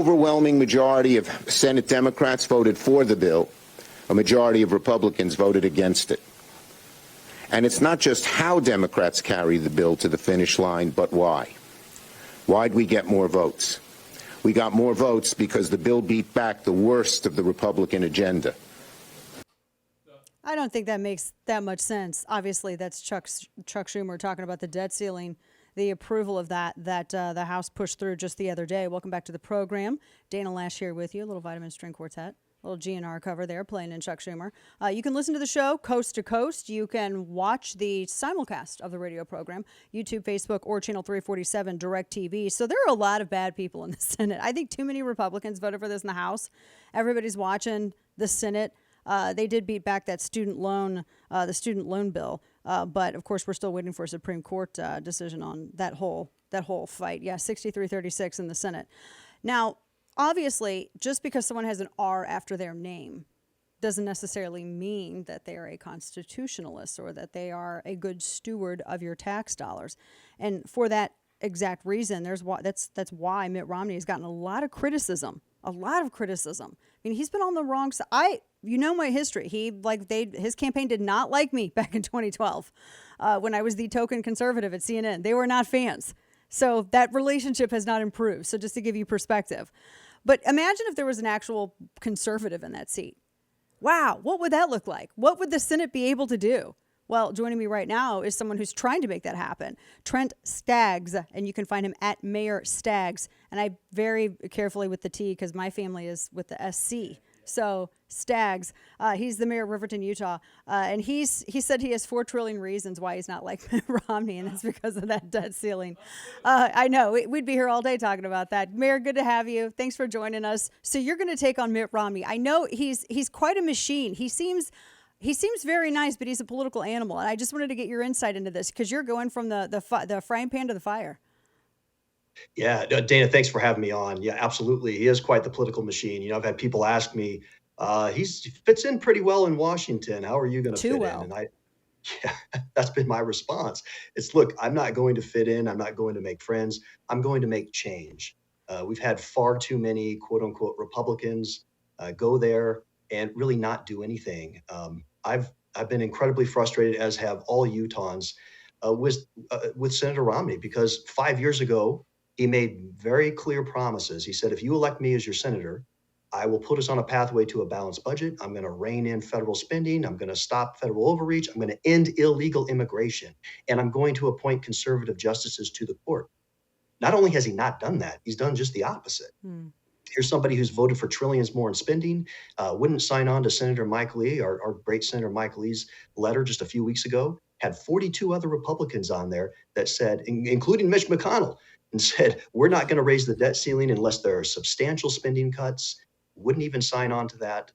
overwhelming majority of Senate Democrats voted for the bill. A majority of Republicans voted against it. And it's not just how Democrats carry the bill to the finish line, but why. Why'd we get more votes? We got more votes because the bill beat back the worst of the Republican agenda. I don't think that makes that much sense. Obviously, that's Chuck Schumer talking about the debt ceiling, the approval of that the House pushed through just the other day. Welcome back to the program. Dana Loesch here with you. A little Vitamin String Quartet. A little GNR cover there playing in Chuck Schumer. You can listen to the show coast to coast. You can watch the simulcast of the radio program, YouTube, Facebook, or Channel 347 DirecTV. So there are a lot of bad people in the Senate. I think too many Republicans voted for this in the House. Everybody's watching the Senate. They did beat back that the student loan bill. But, of course, we're still waiting for a Supreme Court decision on that whole fight. Yeah, 63-36 in the Senate. Now, obviously, just because someone has an R after their name doesn't necessarily mean that they are a constitutionalist or that they are a good steward of your tax dollars. And for that exact reason, that's why Mitt Romney has gotten a lot of criticism. I mean, he's been on the wrong side. You know my history. His campaign did not like me back in 2012 when I was the token conservative at CNN. They were not fans. So that relationship has not improved. So just to give you perspective. But imagine if there was an actual conservative in that seat. Wow, what would that look like? What would the Senate be able to do? Well, joining me right now is someone who's trying to make that happen, Trent Staggs, and you can find him at Mayor Staggs. And I very carefully with the T because my family is with the SC. So Staggs, he's the mayor of Riverton, Utah, and he said he has 4 trillion reasons why he's not like Mitt Romney, and it's because of that debt ceiling. I know we'd be here all day talking about that. Mayor, good to have you. Thanks for joining us. So you're going to take on Mitt Romney. I know he's quite a machine. He seems very nice, but he's a political animal, and I just wanted to get your insight into this because you're going from the frying pan to the fire. Yeah, Dana, thanks for having me on. Yeah, absolutely. He is quite the political machine. You know, I've had people ask me, he fits in pretty well in Washington. How are you going to fit in? And that's been my response. Look, I'm not going to fit in. I'm not going to make friends. I'm going to make change. We've had far too many quote unquote Republicans go there and really not do anything. I've been incredibly frustrated, as have all Utahns, with Senator Romney, because 5 years ago, he made very clear promises. He said, if you elect me as your senator, I will put us on a pathway to a balanced budget. I'm going to rein in federal spending. I'm going to stop federal overreach. I'm going to end illegal immigration. And I'm going to appoint conservative justices to the court. Not only has he not done that, he's done just the opposite. Here's somebody who's voted for trillions more in spending, wouldn't sign on to Senator Mike Lee, our great Senator Mike Lee's letter just a few weeks ago, had 42 other Republicans on there that said, including Mitch McConnell, and said, we're not going to raise the debt ceiling unless there are substantial spending cuts. Wouldn't even sign on to that.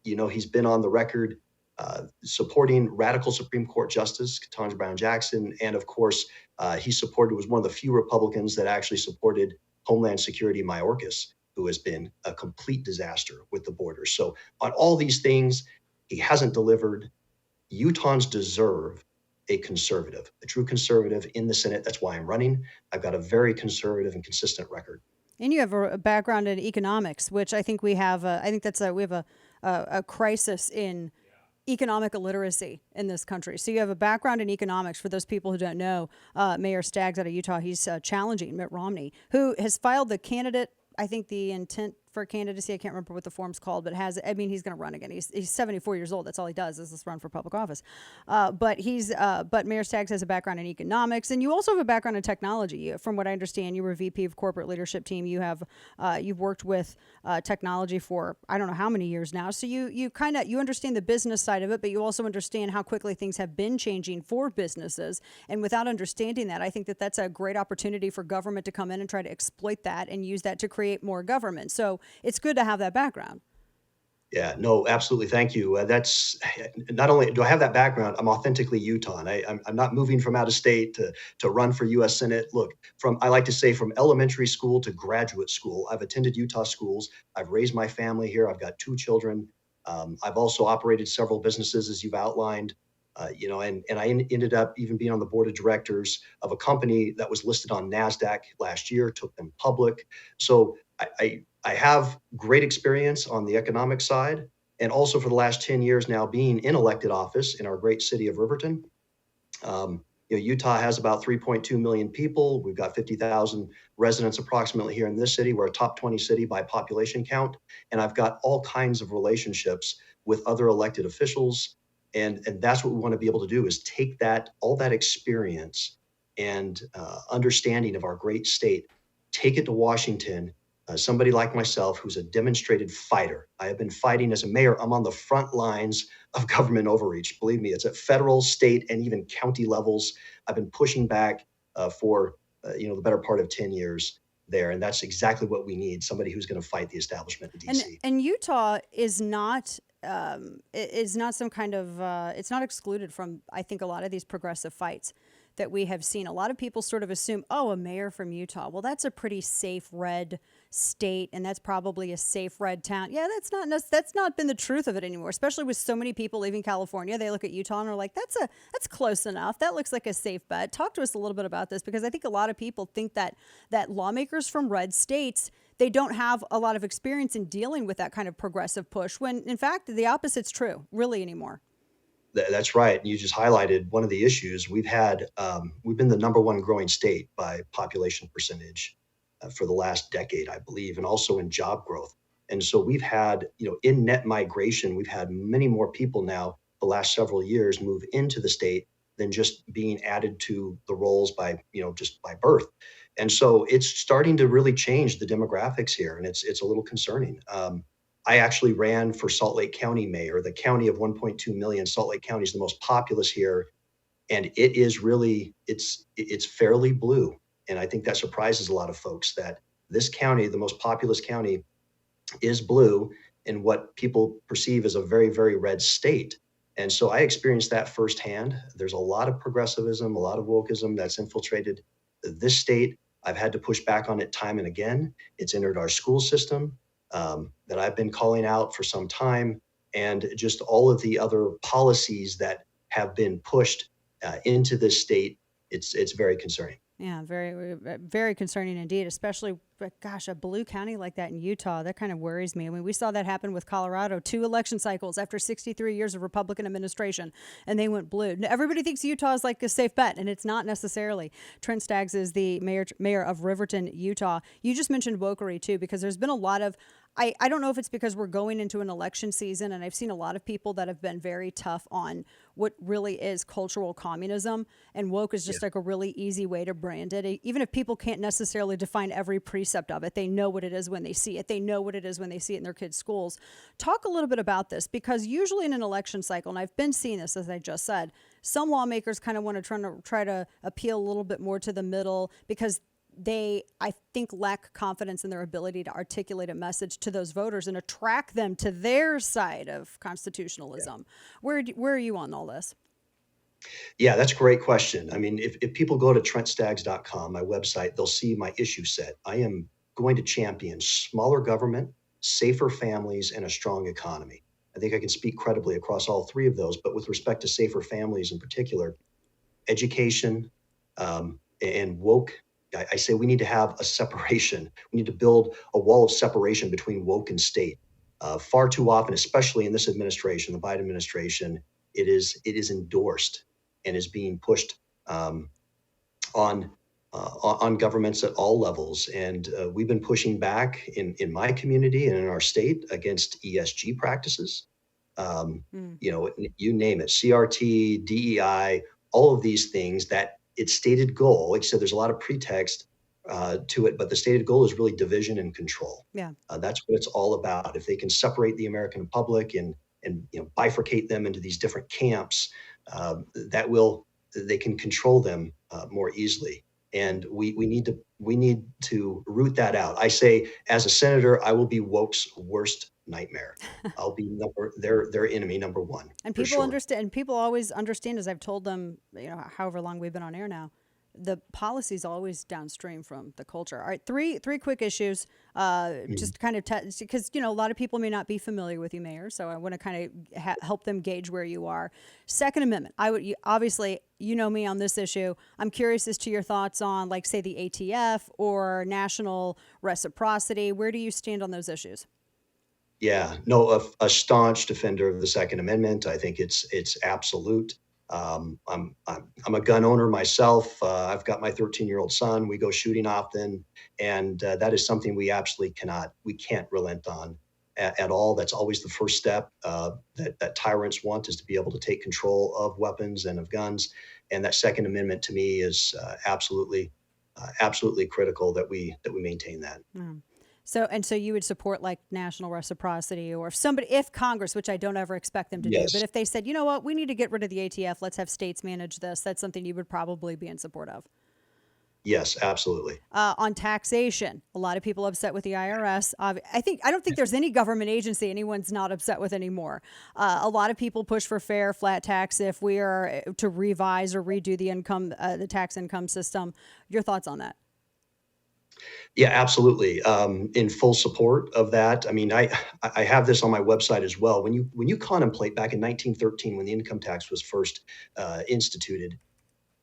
He's been on the record supporting radical Supreme Court Justice Ketanji Brown Jackson. And of course, was one of the few Republicans that actually supported Homeland Security Mayorkas, who has been a complete disaster with the border. So on all these things, he hasn't delivered. Utahns deserve a true conservative in the Senate. That's why I'm running. I've got a very conservative and consistent record. And you have a background in economics, which I think we have. We have a crisis in economic illiteracy in this country. So you have a background in economics. For those people who don't know, Mayor Staggs out of Utah, he's challenging Mitt Romney, who has filed the intent for candidacy. I can't remember what the form's called, but he's going to run again. He's 74 years old. That's all he does is run for public office. But Mayor Staggs has a background in economics, and you also have a background in technology. From what I understand, you were VP of corporate leadership team. You've worked with technology for I don't know how many years now. So you understand the business side of it, but you also understand how quickly things have been changing for businesses. And without understanding that, I think that's a great opportunity for government to come in and try to exploit that and use that to create more government. So it's good to have that background. Yeah, no, absolutely. Thank you. That's not only do I have that background, I'm authentically Utah. I'm not moving from out of state to run for U.S. Senate. Look, I like to say from elementary school to graduate school, I've attended Utah schools. I've raised my family here. I've got 2 children. I've also operated several businesses, as you've outlined. And I ended up even being on the board of directors of a company that was listed on NASDAQ last year, took them public. So I have great experience on the economic side, and also for the last 10 years now being in elected office in our great city of Riverton. Utah has about 3.2 million people. We've got 50,000 residents approximately here in this city. We're a top 20 city by population count. And I've got all kinds of relationships with other elected officials. And that's what we want to be able to do is take all that experience and understanding of our great state, take it to Washington. Somebody like myself who's a demonstrated fighter. I have been fighting as a mayor. I'm on the front lines of government overreach. Believe me, it's at federal, state, and even county levels. I've been pushing back for the better part of 10 years there, and that's exactly what we need, somebody who's going to fight the establishment in D.C. And Utah is not some kind of it's not excluded from, I think, a lot of these progressive fights that we have seen. A lot of people sort of assume, oh, a mayor from Utah, well, that's a pretty safe red state, and that's probably a safe red town. Yeah, that's not been the truth of it anymore, especially with so many people leaving California. They look at Utah and are like, that's close enough. That looks like a safe bet. Talk to us a little bit about this, because I think a lot of people think that lawmakers from red states, they don't have a lot of experience in dealing with that kind of progressive push, when in fact the opposite's true really anymore. That's right. You just highlighted one of the issues we've had. We've been the number one growing state by population percentage for the last decade, I believe, and also in job growth. And so we've had, in net migration, we've had many more people now the last several years move into the state than just being added to the rolls by, just by birth. And so it's starting to really change the demographics here, and it's a little concerning. I actually ran for Salt Lake County mayor, the county of 1.2 million. Salt Lake County is the most populous here, and it is really, it's fairly blue. And I think that surprises a lot of folks that this county, the most populous county, is blue in what people perceive as a very, very red state. And so I experienced that firsthand. There's a lot of progressivism, a lot of wokeism that's infiltrated this state. I've had to push back on it time and again. It's entered our school system. That I've been calling out for some time, and just all of the other policies that have been pushed into this state. It's very concerning. Yeah, very, very concerning indeed, especially, gosh, a blue county like that in Utah, that kind of worries me. I mean, we saw that happen with Colorado, 2 election cycles after 63 years of Republican administration, and they went blue. Everybody thinks Utah is like a safe bet, and it's not necessarily. Trent Staggs is the mayor of Riverton, Utah. You just mentioned wokery, too, because there's been a lot of, I don't know if it's because we're going into an election season, and I've seen a lot of people that have been very tough on what really is cultural communism, and woke is just like a really easy way to brand it. Even if people can't necessarily define every precept of it, they know what it is when they see it. They know what it is when they see it in their kids' schools. Talk a little bit about this, because usually in an election cycle, and I've been seeing this, as I just said, some lawmakers kind of want to try to appeal a little bit more to the middle, because they, I think, lack confidence in their ability to articulate a message to those voters and attract them to their side of constitutionalism. Yeah. Where are you on all this? Yeah, that's a great question. I mean, if people go to trentstags.com, my website, they'll see my issue set. I am going to champion smaller government, safer families, and a strong economy. I think I can speak credibly across all three of those, but with respect to safer families in particular, education and woke, I say we need to have a separation. We need to build a wall of separation between woke and state. Far too often, especially in this administration, the Biden administration, it is endorsed and is being pushed on governments at all levels. And we've been pushing back in my community and in our state against ESG practices. You name it, CRT, DEI, all of these things that its stated goal, like I said, there's a lot of pretext to it, but the stated goal is really division and control. Yeah, that's what it's all about. If they can separate the American public and bifurcate them into these different camps, they can control them more easily. And we need to root that out. I say, as a senator, I will be woke's worst nightmare. I'll be their enemy number one. And people understand, and people always understand, as I've told them, however long we've been on air now, the policy is always downstream from the culture. All right, three quick issues, just kind of because a lot of people may not be familiar with you, Mayor. So I want to kind of help them gauge where you are. Second Amendment. Obviously you know me on this issue. I'm curious as to your thoughts on, like, say, the ATF or national reciprocity. Where do you stand on those issues? Yeah, no, a staunch defender of the Second Amendment. I think it's absolute. I'm a gun owner myself. I've got my 13-year-old son. We go shooting often, and that is something we can't relent on at all. That's always the first step that tyrants want, is to be able to take control of weapons and of guns. And that Second Amendment to me is absolutely critical that we maintain that. Mm. So you would support, like, national reciprocity, or if Congress, which I don't ever expect them to do, Yes. but if they said, you know what, we need to get rid of the ATF, let's have states manage this, that's something you would probably be in support of. Yes, absolutely. On taxation, a lot of people upset with the IRS. I don't think there's any government agency anyone's not upset with anymore. A lot of people push for fair, flat tax if we are to revise or redo the tax income system. Your thoughts on that? Yeah, absolutely. In full support of that. I mean, I have this on my website as well. When you contemplate back in 1913, when the income tax was first instituted,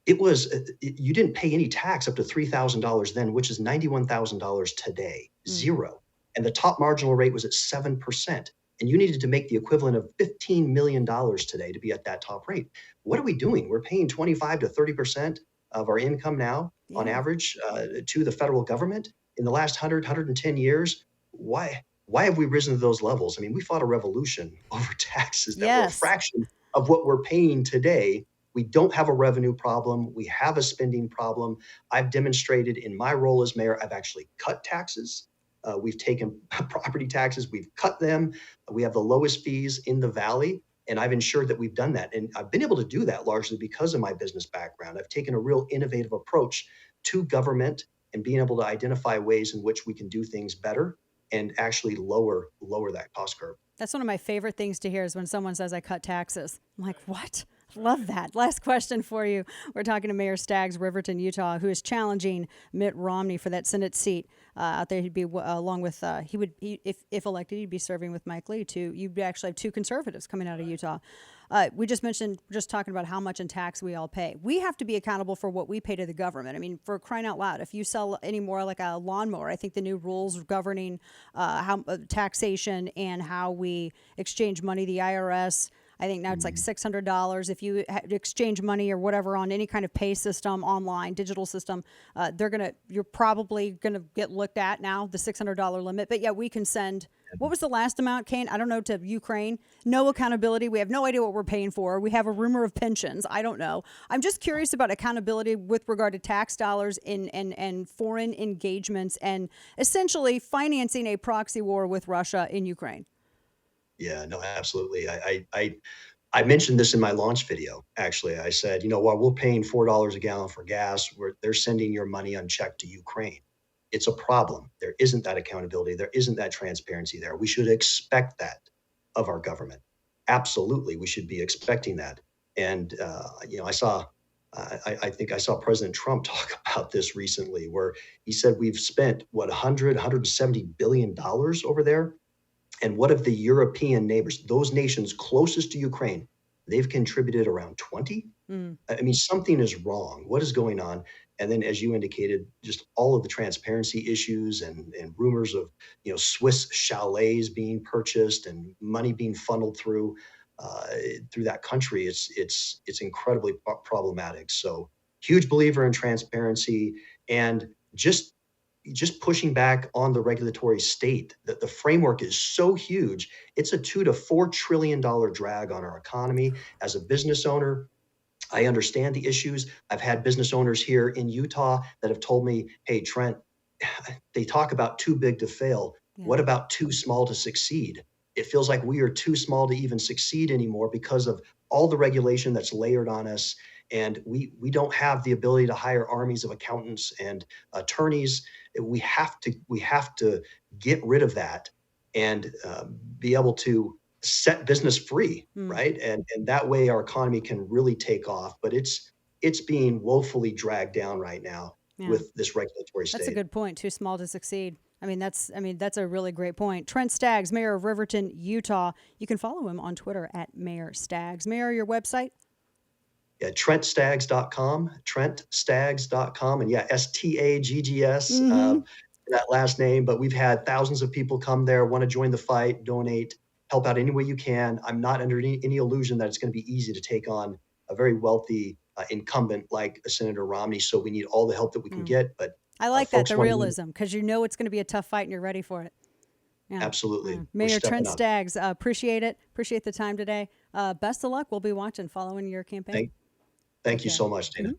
it was you didn't pay any tax up to $3,000 then, which is $91,000 today, zero. And the top marginal rate was at 7%. And you needed to make the equivalent of $15 million today to be at that top rate. What are we doing? We're paying 25 to 30% of our income now, on average, to the federal government in the last 110 years. Why have we risen to those levels? I mean, we fought a revolution over taxes that were a fraction of what we're paying today. We don't have a revenue problem. We have a spending problem. I've demonstrated in my role as mayor, I've actually cut taxes. We've taken property taxes, we've cut them. We have the lowest fees in the valley. And I've ensured that we've done that. And I've been able to do that largely because of my business background. I've taken a real innovative approach to government and being able to identify ways in which we can do things better and actually lower that cost curve. That's one of my favorite things to hear, is when someone says I cut taxes. I'm like, what? Love that. Last question for you. We're talking to Mayor Staggs, Riverton, Utah, who is challenging Mitt Romney for that Senate seat out there. He'd be along with if elected, he'd be serving with Mike Lee. You'd actually have two conservatives coming out of Utah. We just talking about how much in tax we all pay. We have to be accountable for what we pay to the government. I mean, for crying out loud, if you sell any more like a lawnmower, I think the new rules governing taxation and how we exchange money, the IRS, I think now it's like $600 if you exchange money or whatever on any kind of pay system, online, digital system. You're probably gonna get looked at now, the $600 limit. But yeah, we can send. What was the last amount, Kane? I don't know, to Ukraine. No accountability. We have no idea what we're paying for. We have a rumor of pensions. I don't know. I'm just curious about accountability with regard to tax dollars and foreign engagements and essentially financing a proxy war with Russia in Ukraine. Yeah, no, absolutely. I mentioned this in my launch video. Actually, I said, while we're paying $4 a gallon for gas, they're sending your money unchecked to Ukraine. It's a problem. There isn't that accountability. There isn't that transparency there. We should expect that of our government. Absolutely, we should be expecting that. And I think I saw President Trump talk about this recently, where he said we've spent $170 billion over there. And what of the European neighbors, those nations closest to Ukraine, they've contributed around 20? I mean, something is wrong. What is going on? And then, as you indicated, just all of the transparency issues and rumors of, Swiss chalets being purchased and money being funneled through that country. It's incredibly problematic. So, huge believer in transparency and just pushing back on the regulatory state. That the framework is so huge. It's a $2 to $4 trillion drag on our economy. As a business owner, I understand the issues. I've had business owners here in Utah that have told me, hey, Trent, they talk about too big to fail. Yeah. What about too small to succeed? It feels like we are too small to even succeed anymore because of all the regulation that's layered on us. And we don't have the ability to hire armies of accountants and attorneys. We have to get rid of that and be able to set business free, right? And that way our economy can really take off. But it's it's being woefully dragged down right now with this regulatory state. That's a good point. Too small to succeed. That's a really great point. Trent Staggs, Mayor of Riverton, Utah. You can follow him on Twitter at Mayor Staggs. Mayor, your website? Yeah, TrentStags.com, TrentStags.com, and yeah, STAGGS, that last name. But we've had thousands of people come there, want to join the fight, donate, help out any way you can. I'm not under any illusion that it's going to be easy to take on a very wealthy incumbent like Senator Romney. So we need all the help that we can get. But I like that, the realism, because you know it's going to be a tough fight and you're ready for it. Yeah. Absolutely. Mayor Trent Staggs, appreciate it. Appreciate the time today. Best of luck. We'll be watching, following your campaign. Thank you so much, Dana.